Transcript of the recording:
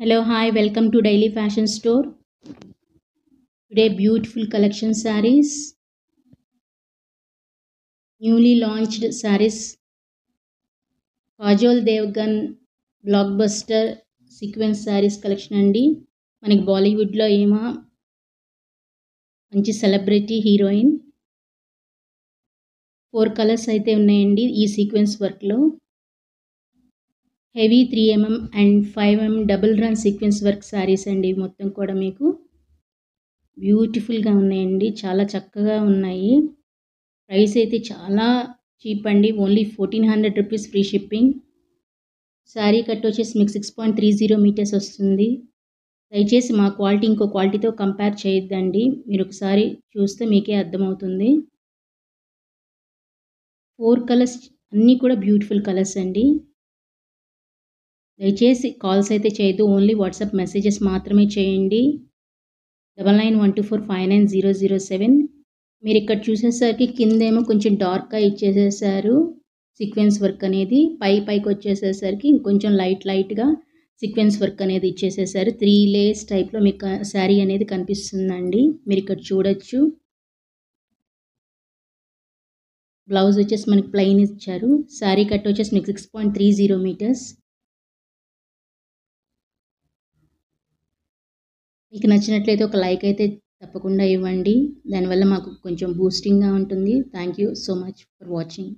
Hello, hi, welcome to Daily Fashion Store. Today, beautiful collection sarees, newly launched sarees, Kajol Devgan blockbuster sequence sarees collection అండి. మనకి బాలీవుడ్లో ఏమో మంచి celebrity heroine 4 colours అయితే ఉన్నాయండి ఈ సీక్వెన్స్ వర్క్లో. Heavy 3mm and 5mm double run sequence work saris అండి. మొత్తం కూడా మీకు బ్యూటిఫుల్గా ఉన్నాయండి, చాలా చక్కగా ఉన్నాయి. ప్రైస్ అయితే చాలా చీప్ అండి, only 1400 rupees free shipping. Sari cut వచ్చేసి మీకు 6.30 మీటర్స్ వస్తుంది. దయచేసి మా క్వాలిటీ ఇంకో క్వాలిటీతో కంపేర్ చేయొద్దండి, మీరు ఒకసారి చూస్తే మీకే అర్థమవుతుంది. 4 కలర్స్ అన్నీ కూడా బ్యూటిఫుల్ కలర్స్ అండి. దయచేసి కాల్స్ అయితే చేయొద్దు, ఓన్లీ వాట్సాప్ మెసేజెస్ మాత్రమే చేయండి. 9912459007. మీరు ఇక్కడ చూసేసరికి కిందేమో కొంచెం డార్క్గా ఇచ్చేసేసారు సీక్వెన్స్ వర్క్ అనేది, పైకి వచ్చేసేసరికి ఇంకొంచెం లైట్గా సీక్వెన్స్ వర్క్ అనేది ఇచ్చేసేసారు. 3 లేయర్స్ టైప్లో మీకు శారీ అనేది కనిపిస్తుందండి, మీరు ఇక్కడ చూడొచ్చు. బ్లౌజ్ వచ్చేసి మనకి ప్లెయిన్ ఇచ్చారు. శారీ కట్ వచ్చేసి మీకు 6.30 మీటర్స్. మీకు నచ్చినట్లయితే ఒక లైక్ అయితే తప్పకుండా ఇవ్వండి, దానివల్ల మాకు కొంచెం బూస్టింగ్గా ఉంటుంది. Thank you so much for watching.